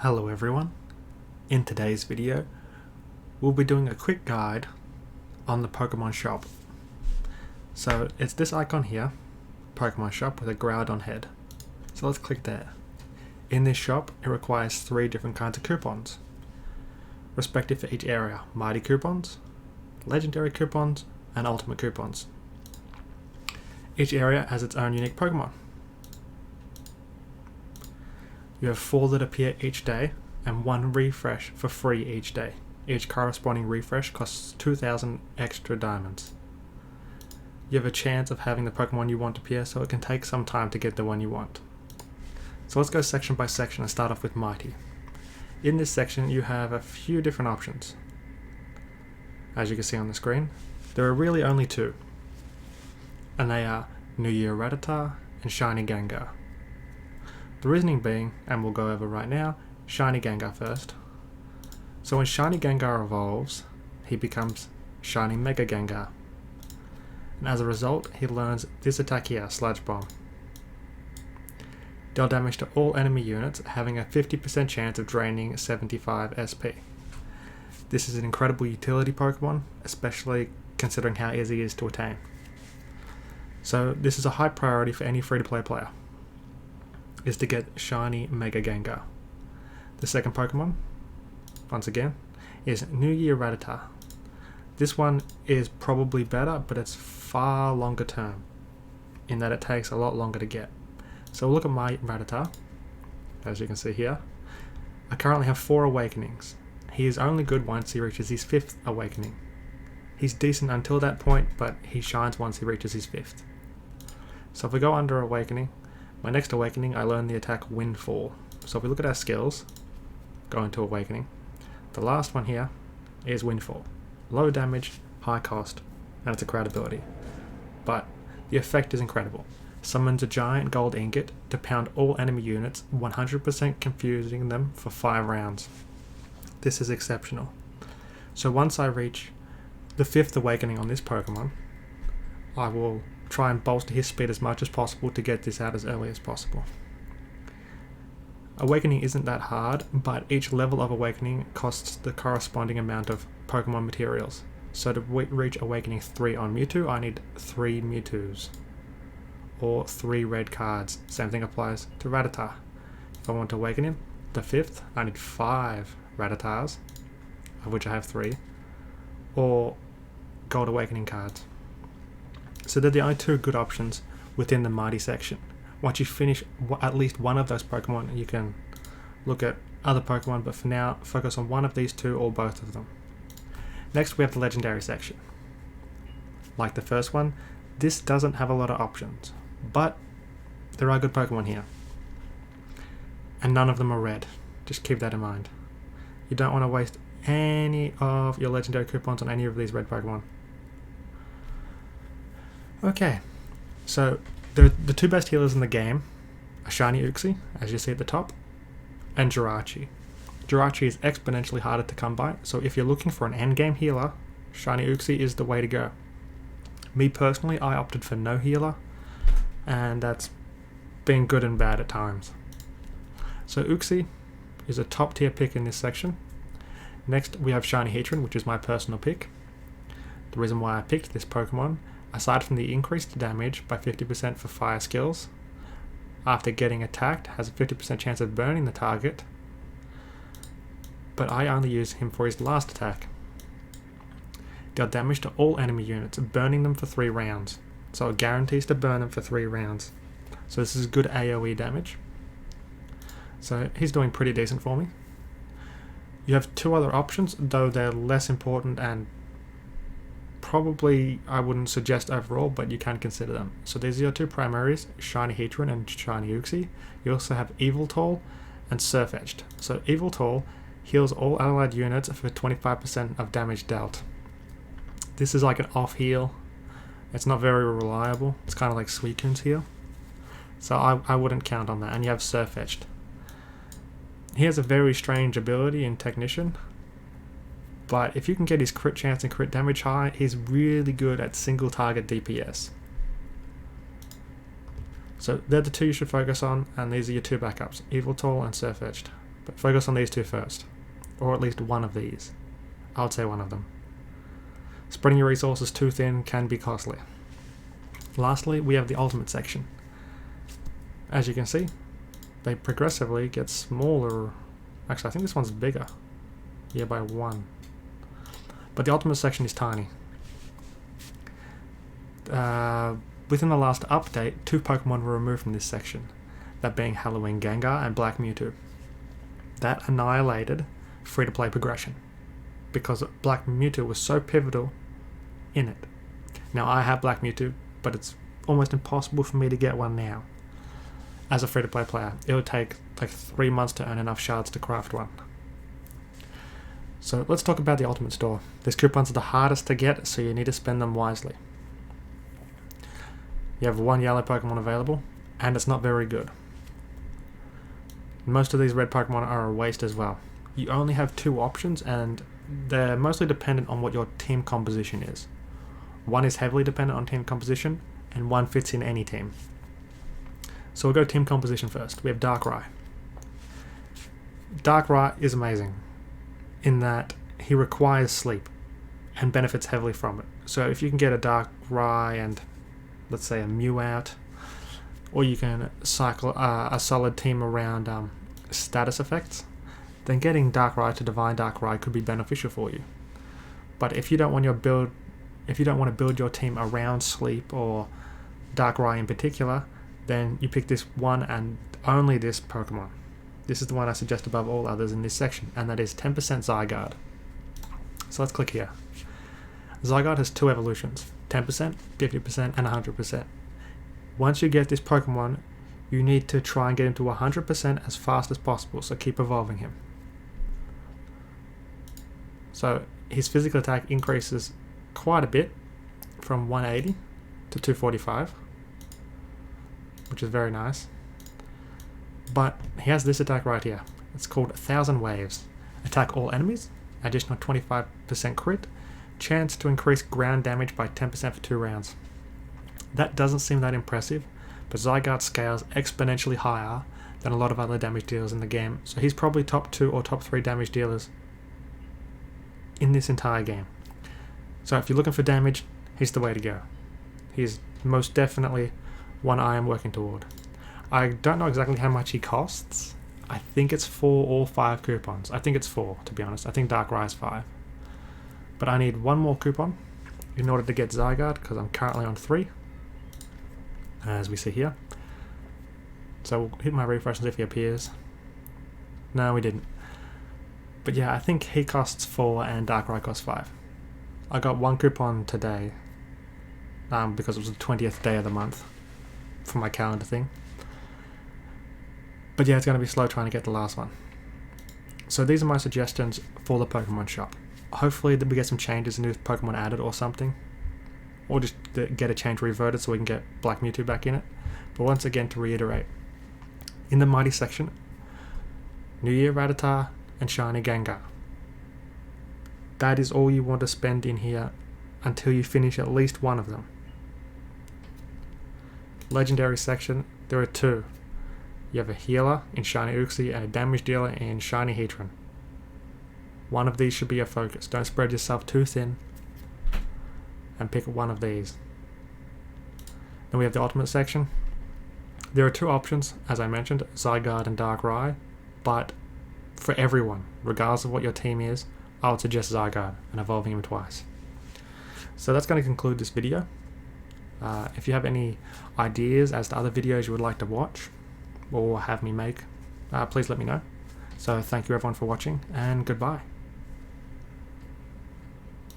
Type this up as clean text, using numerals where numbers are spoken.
Hello everyone. In today's video, we'll be doing a quick guide on the Pokemon shop. So it's this icon here, Pokemon shop with a Groudon head. So let's click there. In this shop, it requires 3 different kinds of coupons, respective for each area: Mighty coupons, Legendary coupons, and Ultimate coupons. Each area has its own unique Pokemon. You have 4 that appear each day, and 1 refresh for free each day. Each corresponding refresh costs 2,000 extra diamonds. You have a chance of having the Pokemon you want appear, so it can take some time to get the one you want. So let's go section by section and start off with Mighty. In this section you have a few different options. As you can see on the screen, there are really only 2. And they are New Year Rattata and Shiny Gengar. The reasoning being, and we'll go over right now, Shiny Gengar first. So when Shiny Gengar evolves, he becomes Shiny Mega Gengar. And as a result, he learns this attack here, Sludge Bomb. Deal damage to all enemy units, having a 50% chance of draining 75 SP. This is an incredible utility Pokemon, especially considering how easy it is to attain. So this is a high priority for any free-to-play player, is to get Shiny Mega Gengar. The second Pokemon, once again, is New Year Rattata. This one is probably better, but it's far longer term, in that it takes a lot longer to get. So we'll look at my Rattata, as you can see here. I currently have 4 awakenings. He is only good once he reaches his 5th awakening. He's decent until that point, but he shines once he reaches his 5th. So if we go under awakening, my next awakening I learn the attack Windfall. So if we look at our skills, go into awakening, the last one here is Windfall. Low damage, high cost, and it's a crowd ability. But the effect is incredible. Summons a giant gold ingot to pound all enemy units, 100% confusing them for 5 rounds. This is exceptional. So once I reach the 5th awakening on this Pokemon, I will try and bolster his speed as much as possible to get this out as early as possible. Awakening isn't that hard, but each level of awakening costs the corresponding amount of Pokemon materials. So to reach awakening 3 on Mewtwo, I need 3 Mewtwo's, or 3 red cards. Same thing applies to Rattata. If I want to awaken him, the 5th, I need 5 Rattatas, of which I have 3, or gold awakening cards. So they're the only 2 good options within the Mighty section. Once you finish at least one of those Pokemon, you can look at other Pokemon, but for now, focus on one of these 2 or both of them. Next, we have the Legendary section. Like the first one, this doesn't have a lot of options, but there are good Pokemon here. And none of them are red. Just keep that in mind. You don't want to waste any of your Legendary coupons on any of these red Pokemon. Okay, so the 2 best healers in the game are Shiny Uxie, as you see at the top, and Jirachi. Jirachi is exponentially harder to come by, so if you're looking for an endgame healer, Shiny Uxie is the way to go. Me personally, I opted for no healer, and that's been good and bad at times. So Uxie is a top tier pick in this section. Next we have Shiny Heatran, which is my personal pick. The reason why I picked this Pokemon, aside from the increased damage by 50% for fire skills, after getting attacked has a 50% chance of burning the target, but I only use him for his last attack. Deal damage to all enemy units, burning them for 3 rounds. So it guarantees to burn them for 3 rounds. So this is good AoE damage. So he's doing pretty decent for me. You have 2 other options, though they're less important and probably I wouldn't suggest overall, but you can consider them. So these are your 2 primaries, Shiny Heatran and Shiny Uxie. You also have Yveltal and Surfetched. So Yveltal heals all allied units for 25% of damage dealt. This is like an off heal. It's not very reliable. It's kind of like Suicune's heal. So I wouldn't count on that. And you have Surfetched. He has a very strange ability in Technician, but if you can get his crit chance and crit damage high, he's really good at single target DPS. So they're the 2 you should focus on, and these are your 2 backups, Yveltal and Surfetched. But focus on these two first, or at least one of these. I would say one of them. Spreading your resources too thin can be costly. Lastly, we have the ultimate section. As you can see, they progressively get smaller. Actually, I think this one's bigger. Yeah, by 1. But the ultimate section is tiny. Within the last update, 2 Pokemon were removed from this section, that being Halloween Gengar and Black Mewtwo. That annihilated free-to-play progression, because Black Mewtwo was so pivotal in it. Now, I have Black Mewtwo, but it's almost impossible for me to get one now. As a free-to-play player, it would take like 3 months to earn enough shards to craft one. So let's talk about the Ultimate Store. These coupons are the hardest to get, so you need to spend them wisely. You have 1 yellow Pokemon available, and it's not very good. Most of these red Pokemon are a waste as well. You only have 2 options, and they're mostly dependent on what your team composition is. One is heavily dependent on team composition, and one fits in any team. So we'll go team composition first. We have Darkrai. Darkrai is amazing in that he requires sleep and benefits heavily from it. So if you can get a Darkrai and let's say a Mew out, or you can cycle a solid team around status effects, then getting Darkrai to Divine Darkrai could be beneficial for you. But if you don't want to build your team around sleep or Darkrai in particular, then you pick this one and only this Pokemon. This is the one I suggest above all others in this section, and that is 10% Zygarde. So let's click here. Zygarde has 2 evolutions, 10%, 50%, and 100%. Once you get this Pokemon, you need to try and get him to 100% as fast as possible, so keep evolving him. So his physical attack increases quite a bit, from 180 to 245, which is very nice. But he has this attack right here. It's called 1000 Waves. Attack all enemies, additional 25% crit, chance to increase ground damage by 10% for 2 rounds. That doesn't seem that impressive, but Zygarde scales exponentially higher than a lot of other damage dealers in the game, so he's probably top 2 or top 3 damage dealers in this entire game. So if you're looking for damage, he's the way to go. He's most definitely one I am working toward. I don't know exactly how much he costs. I think it's 4 or 5 coupons. I think it's 4, to be honest. I think Darkrai is 5. But I need 1 more coupon in order to get Zygarde, because I'm currently on 3, as we see here. So we'll hit my refresh and see if he appears. No, we didn't. But yeah, I think he costs 4 and Darkrai costs 5. I got 1 coupon today, because it was the 20th day of the month for my calendar thing. But yeah, it's going to be slow trying to get the last one. So these are my suggestions for the Pokemon shop. Hopefully we get some changes, a new Pokemon added or something. Or just get a change reverted so we can get Black Mewtwo back in it. But once again, to reiterate, in the Mighty section, New Year Rattata and Shiny Gengar. That is all you want to spend in here until you finish at least one of them. Legendary section, there are 2. You have a healer in Shiny Uxie and a damage dealer in Shiny Heatran. One of these should be your focus. Don't spread yourself too thin, and pick one of these. Then we have the ultimate section. There are 2 options, as I mentioned, Zygarde and Darkrai, but for everyone, regardless of what your team is, I would suggest Zygarde and evolving him twice. So that's going to conclude this video. If you have any ideas as to other videos you would like to watch or have me make, please let me know. So thank you everyone for watching, and goodbye.